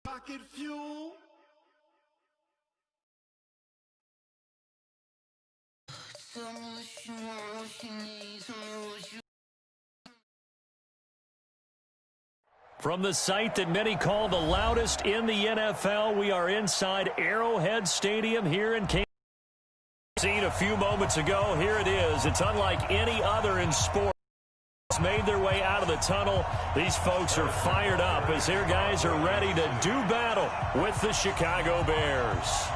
Pocket fuel. From the site that many call the loudest in the NFL, we are inside Arrowhead Stadium here in Kansas City. A few moments ago, here it is. It's unlike any other in sports. Made their way out of the tunnel. These folks are fired up as their guys are ready to do battle with the Chicago Bears.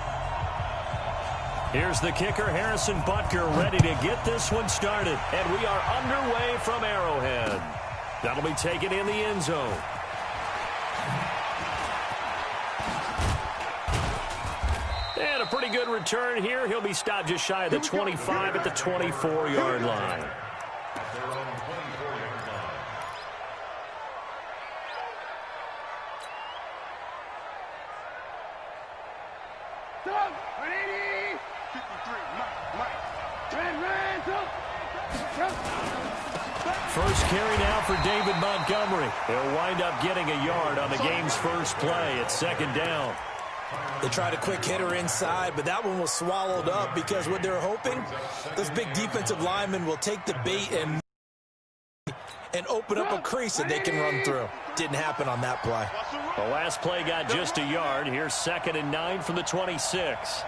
Here's the kicker, Harrison Butker, ready to get this one started. And we are underway from Arrowhead. That'll be taken in the end zone. And a pretty good return here. He'll be stopped just shy of the 25 at the 24-yard line. First carry now for David Montgomery. He'll wind up getting a yard on the game's first play. It's second down. They tried a quick hitter inside, but that one was swallowed up because what they're hoping, those big defensive linemen will take the bait and open up a crease that they can run through. Didn't happen on that play. The last play got just a yard. Here's 2nd and 9 from the 26.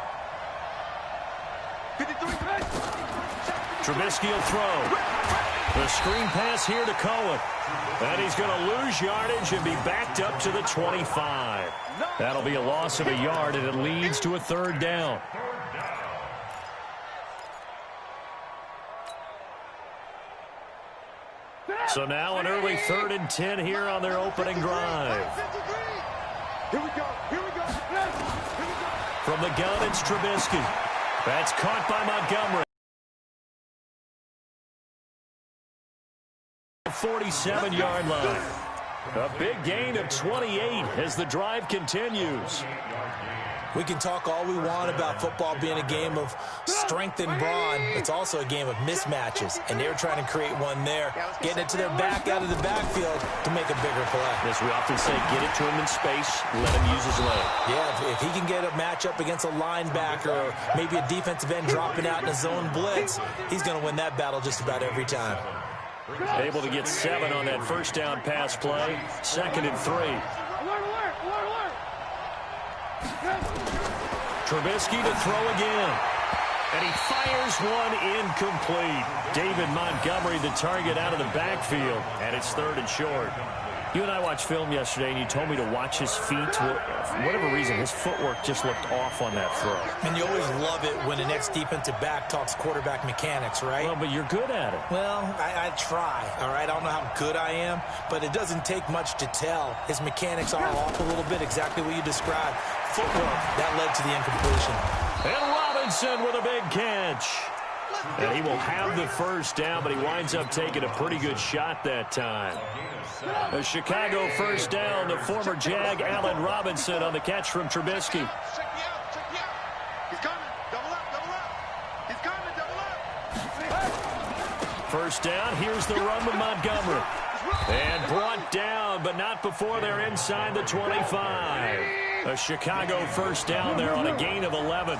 Trubisky will throw. The screen pass here to Cohen. And he's going to lose yardage and be backed up to the 25. That'll be a loss of a yard, and it leads to a 3rd down. So now an early 3rd and 10 here on their opening drive. From the gun, it's Trubisky. That's caught by Montgomery. 47-yard line. A big gain of 28 as the drive continues. We can talk all we want about football being a game of strength and brawn. It's also a game of mismatches, and they're trying to create one there, getting it to their back out of the backfield to make a bigger play. As we often say, get it to him in space, let him use his leg. Yeah, if he can get a matchup against a linebacker or maybe a defensive end dropping out in a zone blitz, he's going to win that battle just about every time. Able to get 7 on that first down pass play. 2nd and 3. Trubisky to throw again. And he fires one incomplete. David Montgomery, the target, out of the backfield. And it's 3rd and short. You and I watched film yesterday, and you told me to watch his feet. For whatever reason, his footwork just looked off on that throw. And you always love it when the next defensive back talks quarterback mechanics, right? Well, but you're good at it. Well, I try, all right? I don't know how good I am, but it doesn't take much to tell. His mechanics are off a little bit, exactly what you described. Footwork, that led to the incompletion. And Robinson with a big catch. And he will have the first down, but he winds up taking a pretty good shot that time. A Chicago first down, the former Jag, Allen Robinson, on the catch from Trubisky. First down, here's the run with Montgomery. And brought down, but not before they're inside the 25. A Chicago first down there on a gain of 11.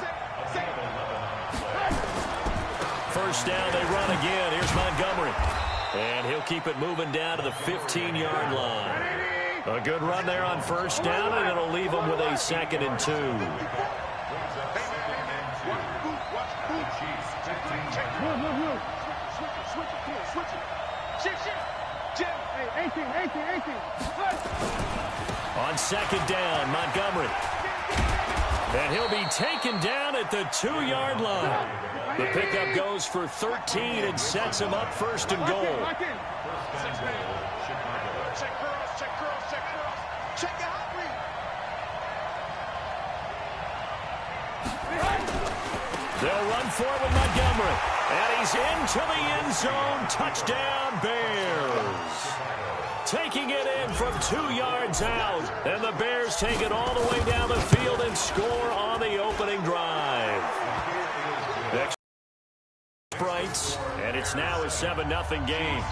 First down, they run again. Here's Montgomery. And he'll keep it moving down to the 15-yard line. A good run there on first down, and it'll leave them with a 2nd and 2. On 2nd down, Montgomery. And he'll be taken down at the 2-yard line. The pickup goes for 13 and sets him up 1st and goal. They'll run for it with Montgomery. And he's into the end zone. Touchdown, Bears. Taking it in from 2 yards out. And the Bears take it all the way down the field and score on the opening drive. Next sprites, and it's now a 7-0 game.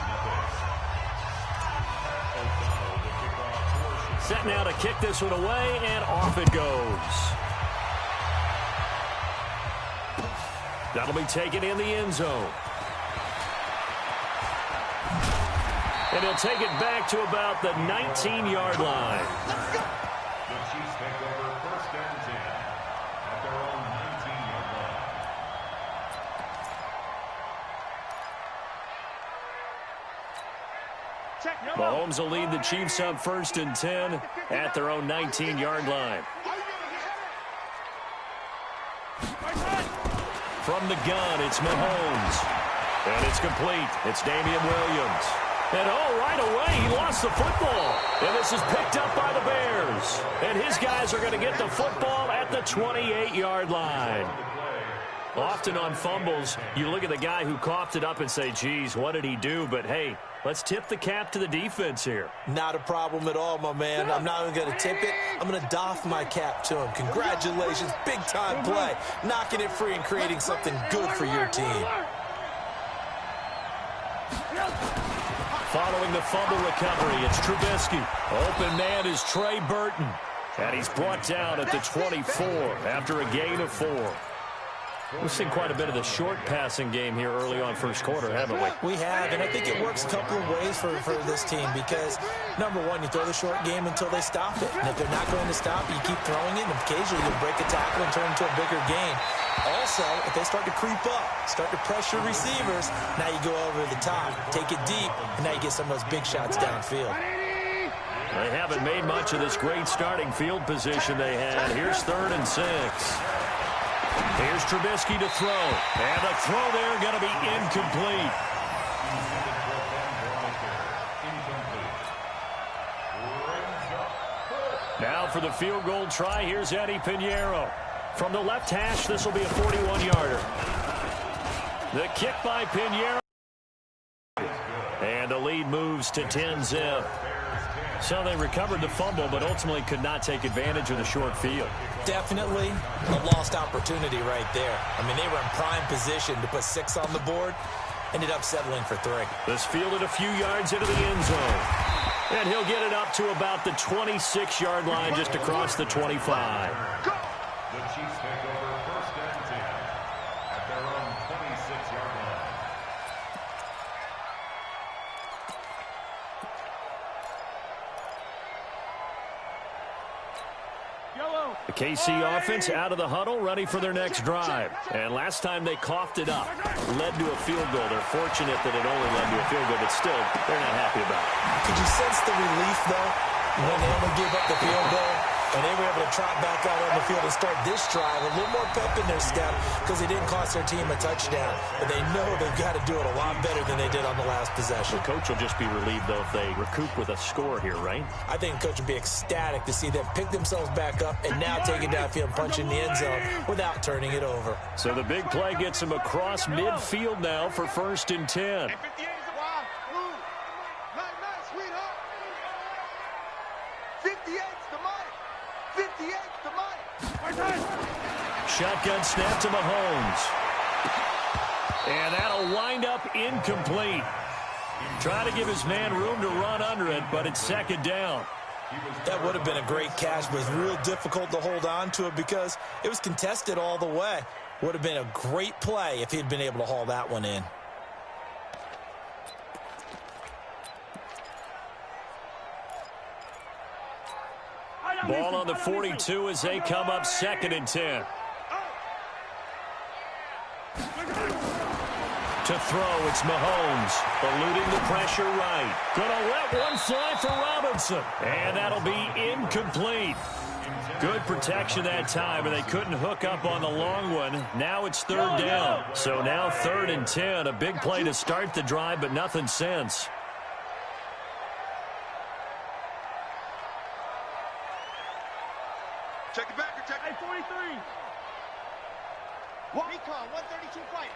set now to kick this one away, and off it goes. That'll be taken in the end zone. And he'll take it back to about the 19-yard line. The Chiefs take over 1st and 10 at their own 19-yard line. Mahomes will lead the Chiefs up 1st and 10 at their own 19-yard line. From the gun, it's Mahomes. And it's complete. It's Damian Williams. And right away, he lost the football. And this is picked up by the Bears. And his guys are going to get the football at the 28-yard line. Often on fumbles, you look at the guy who coughed it up and say, geez, what did he do? But, hey, let's tip the cap to the defense here. Not a problem at all, my man. I'm not even going to tip it. I'm going to doff my cap to him. Congratulations. Big-time play. Knocking it free and creating something good for your team. Following the fumble recovery, it's Trubisky. Open man is Trey Burton. And he's brought down at the 24 after a gain of 4. We've seen quite a bit of the short passing game here early on first quarter, haven't we? We have, and I think it works a couple of ways for this team because, number one, you throw the short game until they stop it. And if they're not going to stop it, you keep throwing it, and occasionally you'll break a tackle and turn into a bigger gain. Also, if they start to creep up, start to pressure receivers, now you go over the top, take it deep, and now you get some of those big shots downfield. They haven't made much of this great starting field position they had. Here's 3rd and 6. Here's Trubisky to throw. And the throw there going to be incomplete. Now for the field goal try, here's Eddie Pinheiro. From the left hash, this will be a 41-yarder. The kick by Pinheiro. And the lead moves to 10-zip. So they recovered the fumble, but ultimately could not take advantage of the short field. Definitely a lost opportunity right there. I mean, they were in prime position to put 6 on the board. Ended up settling for 3. This fielded a few yards into the end zone. And he'll get it up to about the 26-yard line just across the 25. The Chiefs take over 1st and 10 at their own 26-yard line. The KC offense out of the huddle, ready for their next drive. And last time they coughed it up, led to a field goal. They're fortunate that it only led to a field goal, but still, they're not happy about it. Could you sense the relief, though, when they only gave up the field goal? And they were able to trot back out on the field and start this drive. A little more pep in their step because they didn't cost their team a touchdown. But they know they've got to do it a lot better than they did on the last possession. The coach will just be relieved, though, if they recoup with a score here, right? I think the coach would be ecstatic to see them pick themselves back up and now take it downfield and punch in the end zone without turning it over. So the big play gets them across midfield now for 1st and 10. Shotgun snap to Mahomes. And that'll wind up incomplete. Trying to give his man room to run under it, but it's 2nd down. That would have been a great catch, but it was real difficult to hold on to it because it was contested all the way. Would have been a great play if he'd been able to haul that one in. Ball on the 42 as they come up 2nd and 10. To throw, it's Mahomes, eluding the pressure right. Gonna let one fly for Robinson, and that'll be incomplete. Good protection that time, and they couldn't hook up on the long one. Now it's 3rd down. So now 3rd and 10, a big play to start the drive, but nothing since. Check it back, check it. 43. Recon, 132 fight.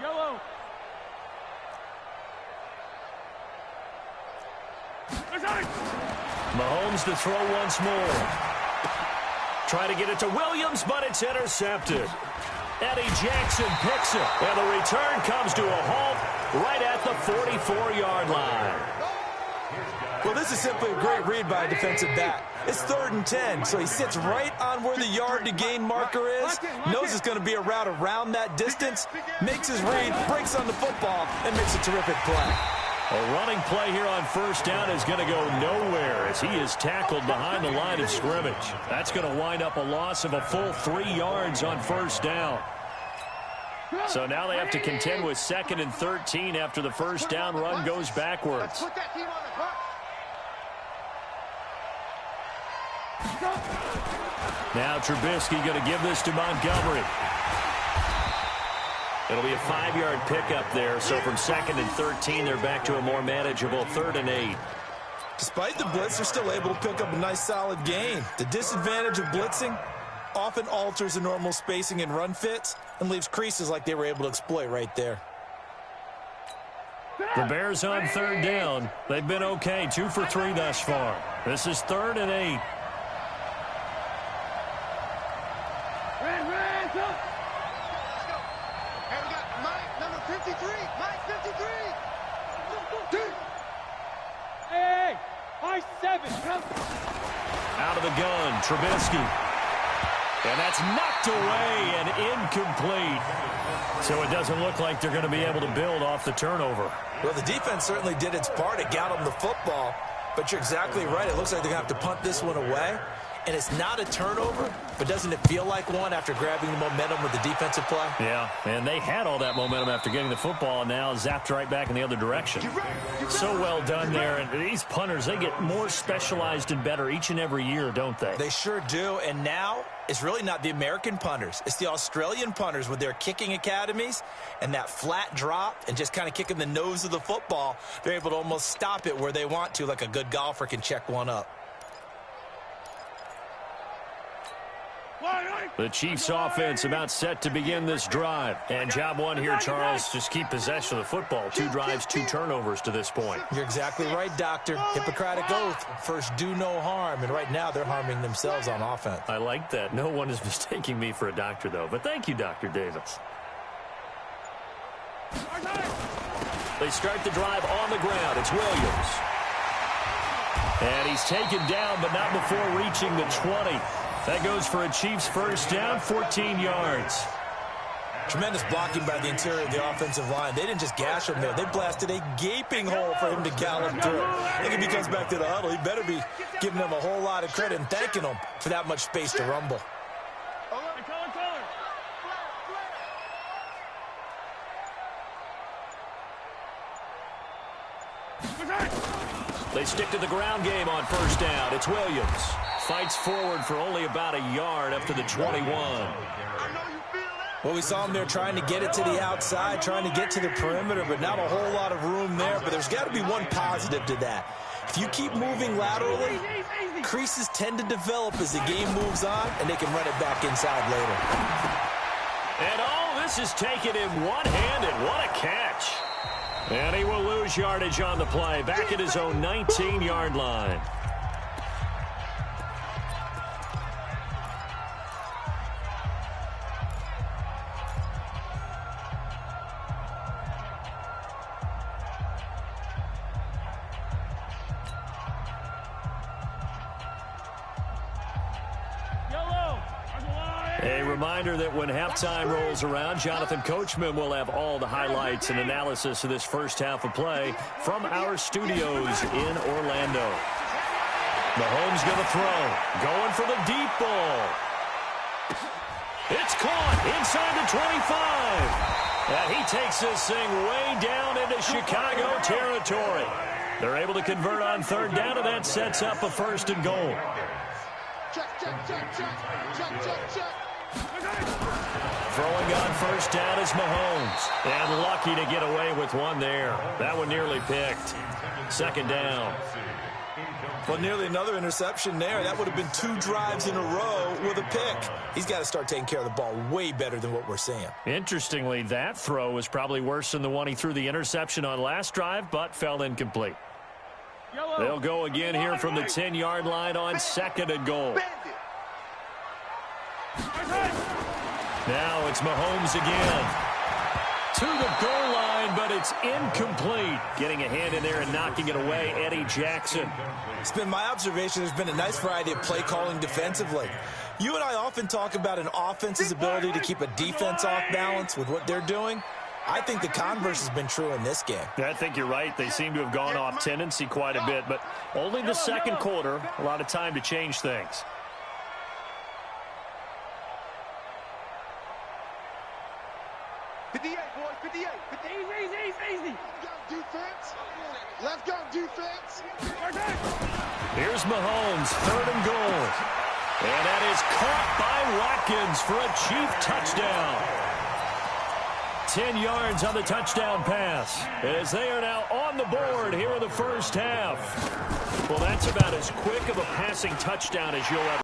Yellow. Mahomes to throw once more. Try to get it to Williams, but it's intercepted. Eddie Jackson picks it, and the return comes to a halt right at the 44-yard line. Well, this is simply a great read by a defensive back. It's 3rd and 10, so he sits right on where the yard-to-gain marker is, knows it's going to be a route around that distance, makes his read, breaks on the football, and makes a terrific play. A running play here on 1st down is going to go nowhere as he is tackled behind the line of scrimmage. That's going to wind up a loss of a full 3 yards on 1st down. So now they have to contend with 2nd and 13 after the 1st down run goes backwards. Now Trubisky going to give this to Montgomery. It'll be a 5-yard pickup there. So from 2nd and 13, they're back to a more manageable 3rd and 8. Despite the blitz, they're still able to pick up a nice solid gain. The disadvantage of blitzing often alters the normal spacing and run fits and leaves creases like they were able to exploit right there. The Bears on 3rd down. They've been okay, 2 for 3 thus far. This is 3rd and 8. Out of the gun, Trubisky. And that's knocked away and incomplete. So it doesn't look like they're going to be able to build off the turnover. Well, the defense certainly did its part. It got them the football. But you're exactly right. It looks like they're going to have to punt this one away. And it's not a turnover, but doesn't it feel like one after grabbing the momentum with the defensive play? Yeah, and they had all that momentum after getting the football, and now zapped right back in the other direction. So well done there. And these punters, they get more specialized and better each and every year, don't they? They sure do. And now it's really not the American punters. It's the Australian punters with their kicking academies and that flat drop and just kind of kicking the nose of the football. They're able to almost stop it where they want to, like a good golfer can check one up. The Chiefs offense about set to begin this drive. And job one here, Charles, just keep possession of the football. 2 drives, 2 turnovers to this point. You're exactly right, Doctor. Hippocratic oath. First, do no harm. And right now, they're harming themselves on offense. I like that. No one is mistaking me for a doctor, though. But thank you, Dr. Davis. They start the drive on the ground. It's Williams. And he's taken down, but not before reaching the 20. That goes for a Chiefs 1st down, 14 yards. Tremendous blocking by the interior of the offensive line. They didn't just gash him there. They blasted a gaping hole for him to gallop through. I think if he comes back to the huddle, he better be giving them a whole lot of credit and thanking them for that much space to rumble. They stick to the ground game on 1st down. It's Williams. Fights forward for only about a yard up to the 21. Well, we saw him there trying to get it to the outside, trying to get to the perimeter, but not a whole lot of room there. But there's got to be one positive to that. If you keep moving laterally, creases tend to develop as the game moves on, and they can run it back inside later. And all this is taken in one-handed. What a catch. And he will lose yardage on the play, back at his own 19-yard line. A reminder that when halftime rolls around, Jonathan Coachman will have all the highlights and analysis of this first half of play from our studios in Orlando. Mahomes going to throw. Going for the deep ball. It's caught inside the 25. And he takes this thing way down into Chicago territory. They're able to convert on 3rd down, and that sets up a 1st and goal. Throwing on 1st down is Mahomes. And lucky to get away with one there. That one nearly picked. 2nd down. Well, nearly another interception there. That would have been 2 drives in a row with a pick. He's got to start taking care of the ball way better than what we're seeing. Interestingly, that throw was probably worse than the one he threw the interception on last drive, but fell incomplete. They'll go again here from the 10-yard line on 2nd and goal. Now it's Mahomes again. To the goal line. line, but it's incomplete. Getting a hand in there and knocking it away, Eddie Jackson. It's been my observation there's been a nice variety of play calling defensively. You and I often talk about an offense's ability to keep a defense off balance with what they're doing. I think the converse has been true in this game. I think you're right. They seem to have gone off tendency quite a bit, but only the second quarter. A lot of time to change things. Easy. Defense. Let's go, defense. Here's Mahomes, 3rd and goal. And that is caught by Watkins for a Chief touchdown. 10 yards on the touchdown pass as they are now on the board here in the first half. Well, that's about as quick of a passing touchdown as you'll ever.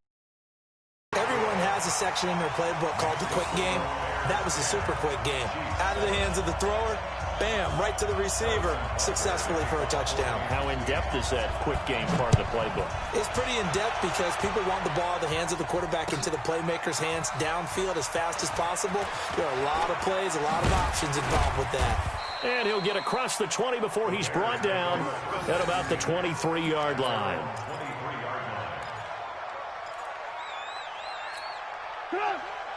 Everyone has a section in their playbook called the quick game. That was a super quick game. Out of the hands of the thrower, bam, right to the receiver, successfully for a touchdown. How in-depth is that quick game part of the playbook? It's pretty in-depth because people want the ball out of the hands of the quarterback into the playmaker's hands downfield as fast as possible. There are a lot of plays, a lot of options involved with that. And he'll get across the 20 before he's brought down at about the 23-yard line.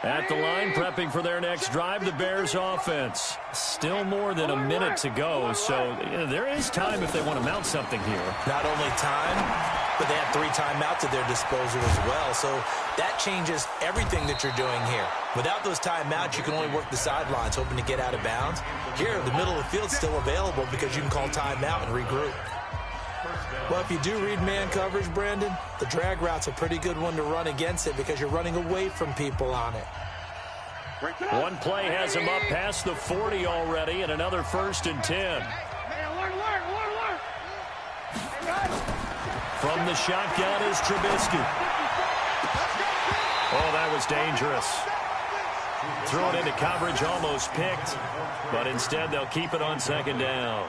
At the line, prepping for their next drive, the Bears offense. Still more than a minute to go, so there is time if they want to mount something here. Not only time, but they have 3 timeouts at their disposal as well, so that changes everything that you're doing here. Without those timeouts, you can only work the sidelines, hoping to get out of bounds. Here, the middle of the field's still available because you can call timeout and regroup. Well, if you do read man coverage, Brandon, the drag route's a pretty good one to run against it because you're running away from people on it. One play has him up past the 40 already, and another 1st and 10. From the shotgun is Trubisky. Oh, that was dangerous. Thrown into coverage, almost picked, but instead they'll keep it on 2nd down.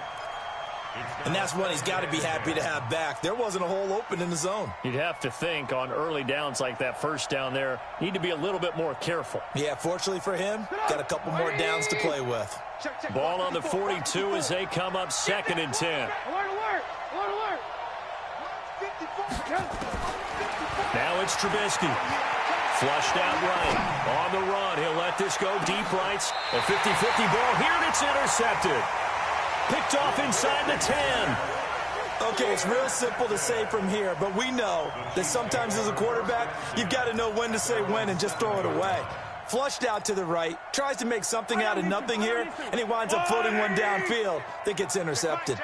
And that's one he's got to be happy to have back. There wasn't a hole open in the zone. You'd have to think on early downs like that 1st down there, need to be a little bit more careful. Yeah, fortunately for him, got a couple more downs to play with. Ball on the 42 as they come up 2nd and 10. Now it's Trubisky. Flushed out right. On the run, he'll let this go deep right. A 50-50 ball here, and it's intercepted. Picked off inside the 10. Okay, it's real simple to say from here, but we know that sometimes as a quarterback, you've got to know when to say when and just throw it away. Flushed out to the right, tries to make something out of nothing here, and he winds up floating one downfield that gets intercepted.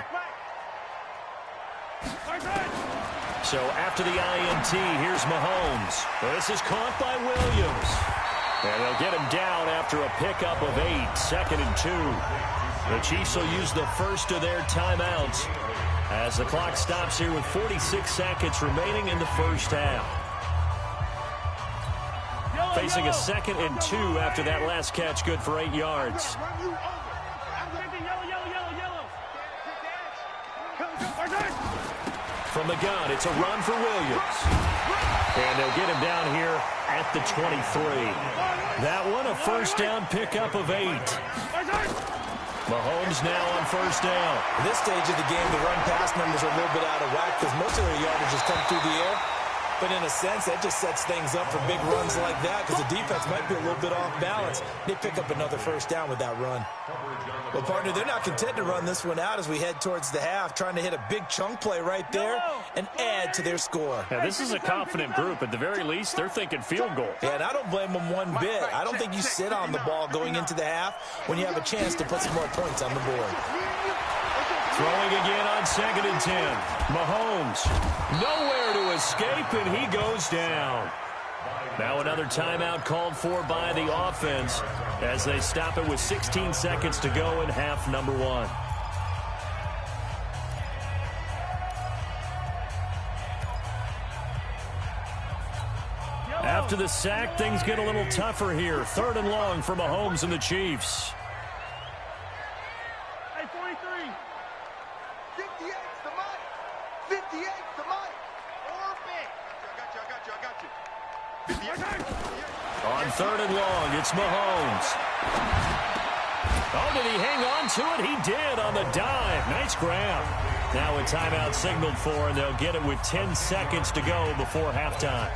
So after the INT, here's Mahomes. This is caught by Williams. And they'll get him down after a pickup of 8, 2nd and 2. The Chiefs will use the first of their timeouts as the clock stops here with 46 seconds remaining in the first half. Facing a 2nd and 2 after that last catch, good for 8 yards. From the gun, it's a run for Williams. And they'll get him down here at the 23. That one, a 1st down pickup of 8. Mahomes now on 1st down. At this stage of the game, the run-pass numbers are a little bit out of whack because most of their yardage has come through the air. But in a sense, that just sets things up for big runs like that because the defense might be a little bit off balance. They pick up another 1st down with that run. Well, partner, they're not content to run this one out as we head towards the half, trying to hit a big chunk play right there and add to their score. Yeah, this is a confident group. At the very least, they're thinking field goal. Yeah, and I don't blame them one bit. I don't think you sit on the ball going into the half when you have a chance to put some more points on the board. Throwing again on 2nd and 10. Mahomes, nowhere to escape, and he goes down. Now another timeout called for by the offense as they stop it with 16 seconds to go in half number 1. After the sack, things get a little tougher here. 3rd and long for Mahomes and the Chiefs. Hey, 43. 58's the money. 58's the money. Orbit. I got you. 58. On 3rd and long, it's Mahomes. Oh, did he hang on to it? He did on the dive. Nice grab. Now a timeout signaled for, and they'll get it with 10 seconds to go before halftime.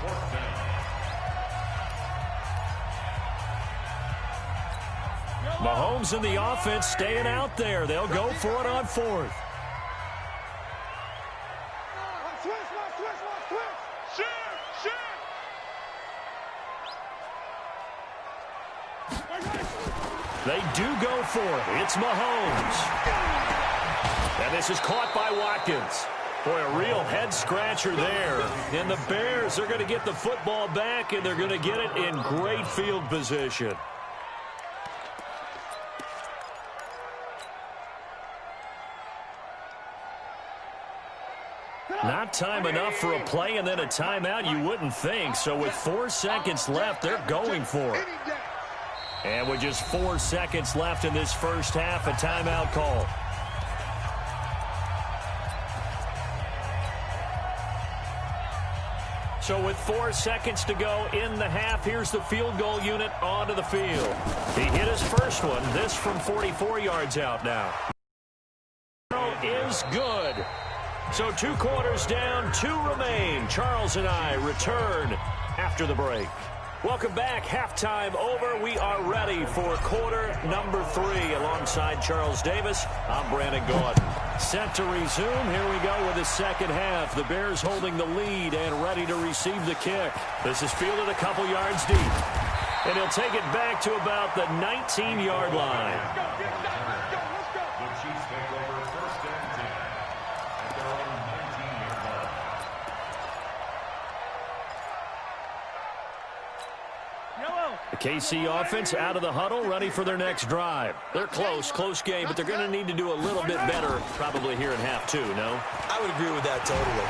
Mahomes and the offense staying out there. They'll go for it on fourth. They do go for it. It's Mahomes. And this is caught by Watkins. Boy, a real head-scratcher there. And the Bears are going to get the football back, and they're going to get it in great field position. Not time enough for a play and then a timeout, you wouldn't think. So with 4 seconds left, they're going for it. And with just 4 seconds left in this first half, a timeout call. So with 4 seconds to go in the half, here's the field goal unit onto the field. He hit his first one, this from 44 yards out now. Is good. So 2 quarters down, 2 remain. Charles and I return after the break. Welcome back. Halftime over. We are ready for quarter number 3. Alongside Charles Davis, I'm Brandon Gordon. Set to resume. Here we go with the second half. The Bears holding the lead and ready to receive the kick. This is fielded a couple yards deep. And he'll take it back to about the 19-yard line. The Chiefs take over first and 10 at their own 19-yard line. The KC offense out of the huddle, ready for their next drive. They're close game, but they're going to need to do a little bit better probably here in half 2, no? I would agree with that totally.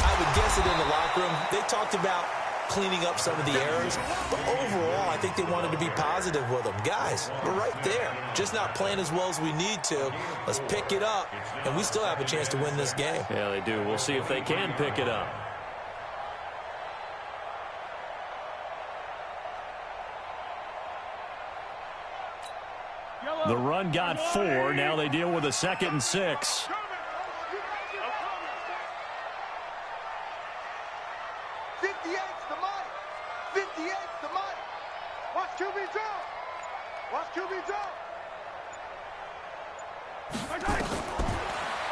I would guess it in the locker room. They talked about cleaning up some of the errors, but overall, I think they wanted to be positive with them. Guys, we're right there. Just not playing as well as we need to. Let's pick it up, and we still have a chance to win this game. Yeah, they do. We'll see if they can pick it up. The run got 4. Now they deal with a 2nd and 6.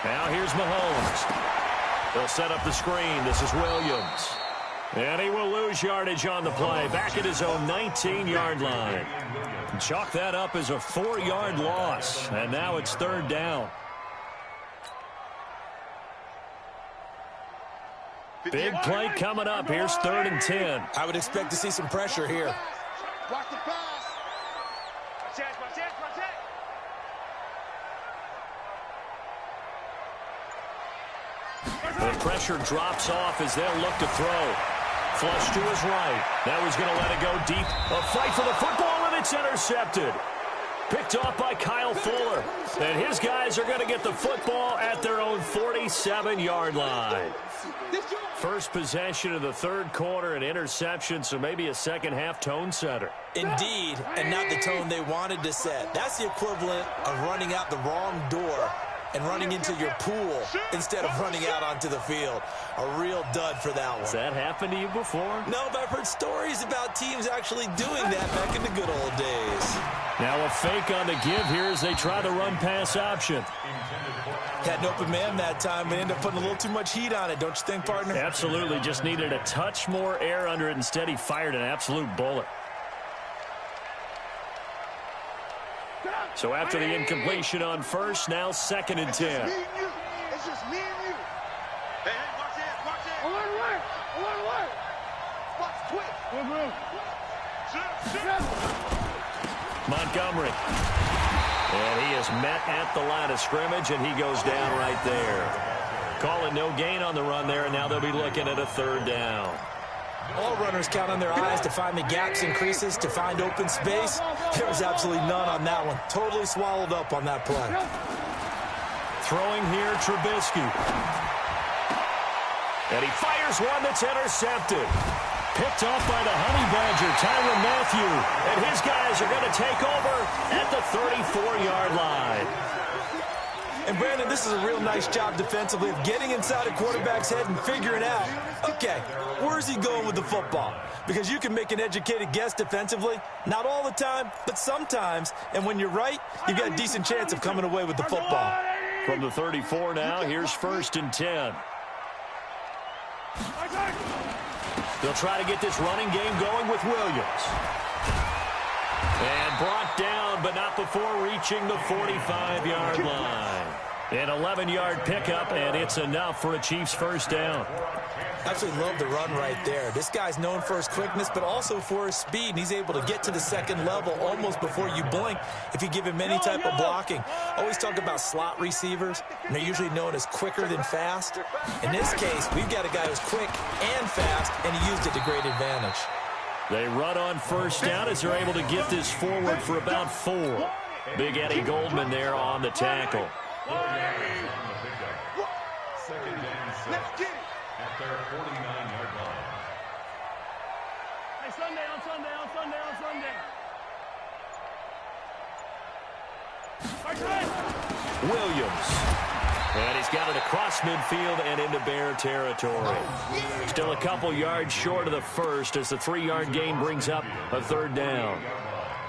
Now here's Mahomes. They'll set up the screen. This is Williams. And he will lose yardage on the play. Back at his own 19-yard line. Chalk that up as a 4-yard loss. And now it's 3rd down. Big play coming up. Here's 3rd and 10. I would expect to see some pressure here. Watch the pass. The pressure drops off as they'll look to throw. Flush to his right. Now he's going to let it go deep. A fight for the football, and it's intercepted. Picked off by Kyle Fuller. And his guys are going to get the football at their own 47-yard line. First possession of the 3rd quarter, an interception, so maybe a second-half tone setter. Indeed, and not the tone they wanted to set. That's the equivalent of running out the wrong door and running into your pool instead of running out onto the field. A real dud for that one. Has that happened to you before? No, but I've heard stories about teams actually doing that back in the good old days. Now a fake on the give here as they try the run-pass option. Had an open man that time, but ended up putting a little too much heat on it, don't you think, partner? Absolutely. Just needed a touch more air under it. Instead, he fired an absolute bullet. So after the incompletion on first, now 2nd and 10. It's just me and you. Hey, watch it. Alert. Watch twitch. Montgomery. And he is met at the line of scrimmage, and he goes down right there. Calling no gain on the run there, and now they'll be looking at a 3rd down. All runners count on their eyes to find the gaps and creases, to find open space. There was absolutely none on that one. Totally swallowed up on that play. Throwing here, Trubisky. And he fires one that's intercepted. Picked off by the Honey Badger, Tyrann Mathieu. And his guys are going to take over at the 34-yard line. And, Brandon, this is a real nice job defensively of getting inside a quarterback's head and figuring out, okay, where's he going with the football? Because you can make an educated guess defensively. Not all the time, but sometimes. And when you're right, you've got a decent chance of coming away with the football. From the 34 now, here's 1st and 10. They'll try to get this running game going with Williams. And brought down, but not before reaching the 45-yard line. An 11-yard pickup, and it's enough for a Chiefs first down. Absolutely love the run right there. This guy's known for his quickness, but also for his speed. And he's able to get to the second level almost before you blink if you give him any type of blocking. Always talk about slot receivers, and they're usually known as quicker than fast. In this case, we've got a guy who's quick and fast, and he used it to great advantage. They run on first down as they're able to get this forward for about 4. Big Eddie Goldman there on the tackle. Second and 6 at their 49-yard line. Hey, Sunday, on Sunday, on Sunday, on Sunday. Williams. And he's got it across midfield and into Bear territory. Still a couple yards short of the first as the 3-yard gain brings up a 3rd down.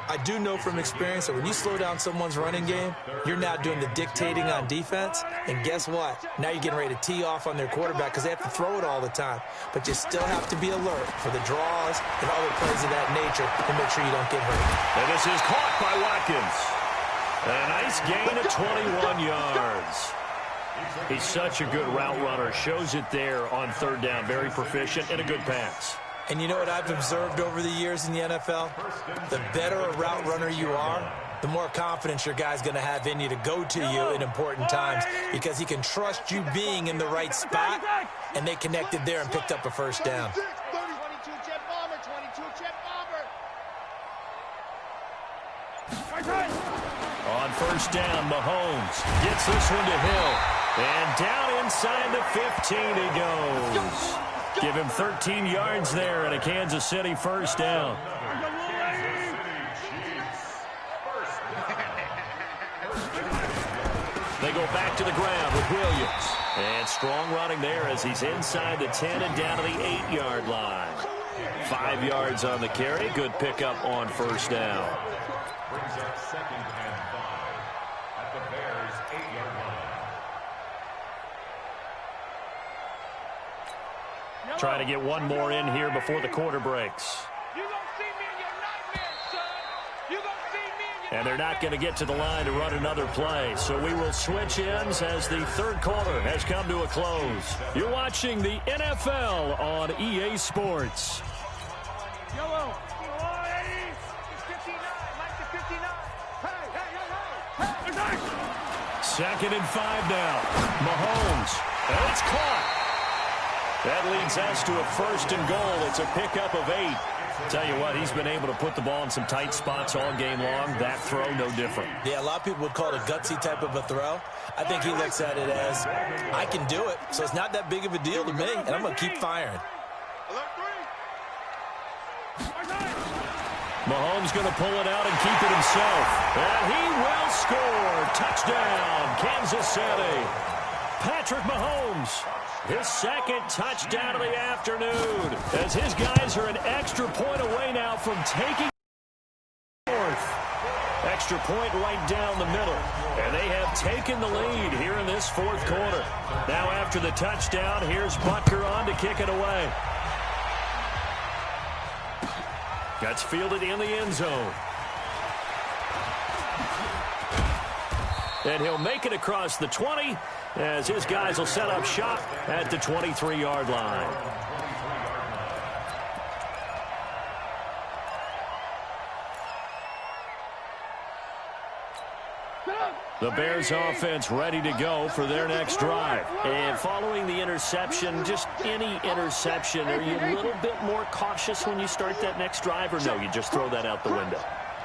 I do know from experience that when you slow down someone's running game, you're now doing the dictating on defense. And guess what? Now you're getting ready to tee off on their quarterback because they have to throw it all the time. But you still have to be alert for the draws and other plays of that nature to make sure you don't get hurt. And this is caught by Watkins. A nice gain of 21 yards. He's such a good route runner. Shows it there on 3rd down. Very proficient and a good pass. And you know what I've observed over the years in the NFL? The better a route runner you are, the more confidence your guy's going to have in you to go to you in important times because he can trust you being in the right spot, and they connected there and picked up a first down. 22 jet bomber, 22 jet bomber. On first down, Mahomes gets this one to Hill. And down inside the 15 he goes. Give him 13 yards there and a Kansas City first down. They go back to the ground with Williams. And strong running there as he's inside the 10 and down to the 8-yard line. 5 yards on the carry. Good pickup on first down. Brings up 2nd and 5 at the Bears' 8-yard line. Trying to get one more in here before the quarter breaks. And they're not going to get to the line to run another play. So we will switch ends as the 3rd quarter has come to a close. You're watching the NFL on EA Sports. Yellow. It's 59. Mike to 59. Hey. 2nd and 5 now. Mahomes. And it's caught. That leads us to a 1st and goal. It's a pickup of 8. Tell you what, he's been able to put the ball in some tight spots all game long. That throw, no different. Yeah, a lot of people would call it a gutsy type of a throw. I think he looks at it as, I can do it, so it's not that big of a deal to me, and I'm going to keep firing. Mahomes going to pull it out and keep it himself. And he will score. Touchdown, Kansas City. Patrick Mahomes, his 2nd touchdown of the afternoon, as his guys are an extra point away now from taking 4th. Extra point right down the middle, and they have taken the lead here in this 4th quarter. Now after the touchdown, here's Butker on to kick it away. That's fielded in the end zone. And he'll make it across the 20 as his guys will set up shop at the 23-yard line. The Bears offense ready to go for their next drive. And following the interception, just any interception, are you a little bit more cautious when you start that next drive, or no, you just throw that out the window?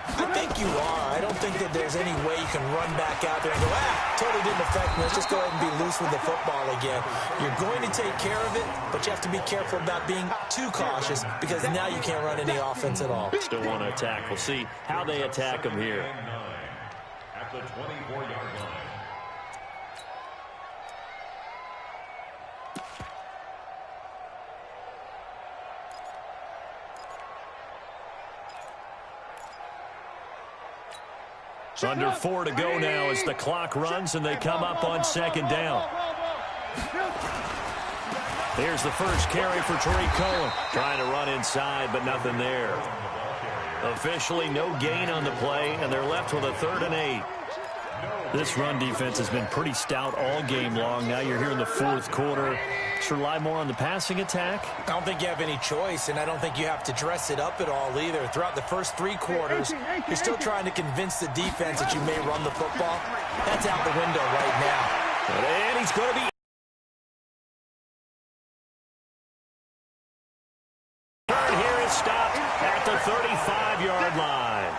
I think you are. I don't think that there's any way you can run back out there and go, totally didn't affect me. Let's just go ahead and be loose with the football again. You're going to take care of it, but you have to be careful about being too cautious because now you can't run any offense at all. Still want to attack. We'll see how they attack him here. At the 24-yard line. Under 4 to go now as the clock runs and they come up on second down. Here's the first carry for Tariq Cohen. Trying to run inside, but nothing there. Officially no gain on the play, and they're left with a 3rd and 8. This run defense has been pretty stout all game long. Now you're here in the 4th quarter. Should rely more on the passing attack? I don't think you have any choice, and I don't think you have to dress it up at all either. Throughout the first 3 quarters, you're still trying to convince the defense that you may run the football. That's out the window right now. And he's going to be... Here is stopped at the 35-yard line.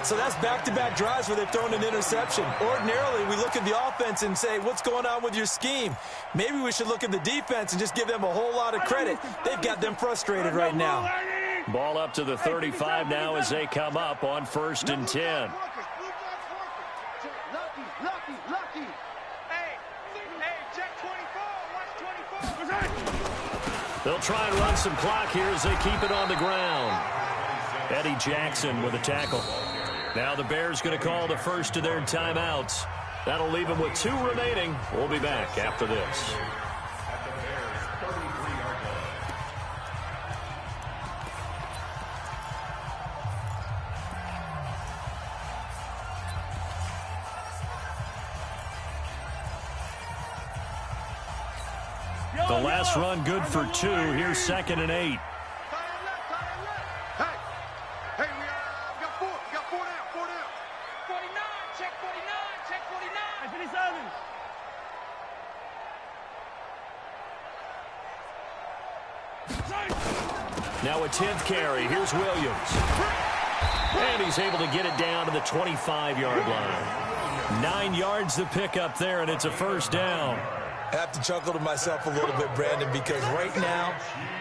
So that's back-to-back drives where they've thrown an interception. Ordinarily, we look at the offense and say, what's going on with your scheme? Maybe we should look at the defense and just give them a whole lot of credit. They've got them frustrated right now. Ball up to the 35 now as they come up on 1st and 10. Lucky. Hey, check 24. Watch 24. They'll try and run some clock here as they keep it on the ground. Eddie Jackson with a tackle. Now the Bears going to call the first of their timeouts. That'll leave them with 2 remaining. We'll be back after this. The last run good for 2. Here's 2nd and 8. Now a 10th carry. Here's Williams. And he's able to get it down to the 25-yard line. 9 yards to pick up there, and it's a 1st down. I have to chuckle to myself a little bit, Brandon, because right now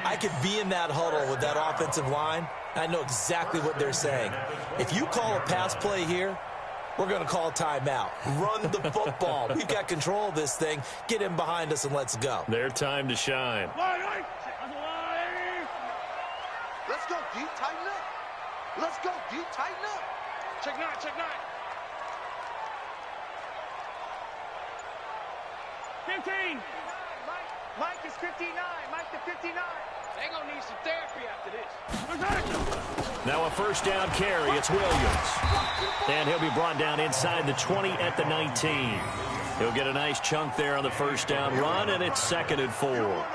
I could be in that huddle with that offensive line. I know exactly what they're saying. If you call a pass play here, we're going to call timeout. Run the football. We've got control of this thing. Get in behind us and let's go. Their time to shine. Let's go deep, tighten up. Let's go deep, tighten up. Check 9. Mike is 59. Mike to 59. They're going to need some therapy after this. Now a 1st down carry. It's Williams. And he'll be brought down inside the 20 at the 19. He'll get a nice chunk there on the 1st down run, and it's 2nd and 4.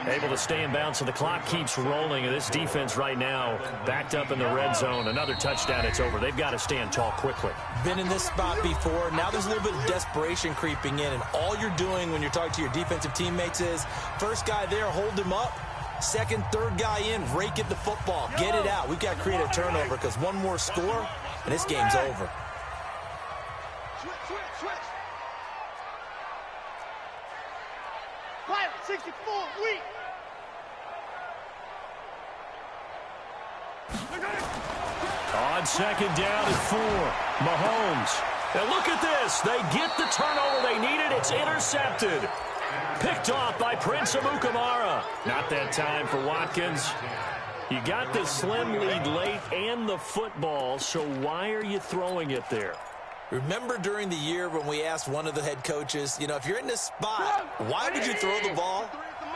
Able to stay in bounds, so the clock keeps rolling, and this defense right now backed up in the red zone. Another touchdown, it's over. They've got to stand tall quickly. Been in this spot before. Now there's a little bit of desperation creeping in, and all you're doing when you're talking to your defensive teammates is, first guy there, hold him up. Second, third guy in, rake at the football. Get it out. We've got to create a turnover because one more score, and this game's over. Switch. Pilot, 64, weak. On 2nd down and 4, Mahomes. And look at this. They get the turnover they needed. It's intercepted. Picked off by Prince Amukamara. Not that time for Watkins. You got the slim lead late and the football, so why are you throwing it there? Remember during the year when we asked one of the head coaches, if you're in this spot, why would you throw the ball?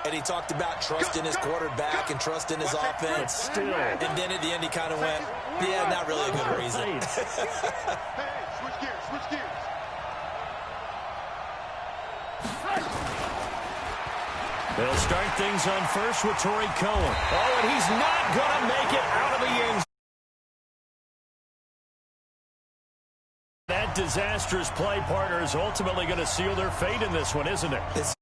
And he talked about trust in his quarterback and trust in his offense. Still. And then at the end he kind of went, yeah, not really a good reason. Switch gears. They'll start things on first with Tariq Cohen. Oh, and he's not going to make it out of the end zone. That disastrous play partner is ultimately going to seal their fate in this one, isn't it? It's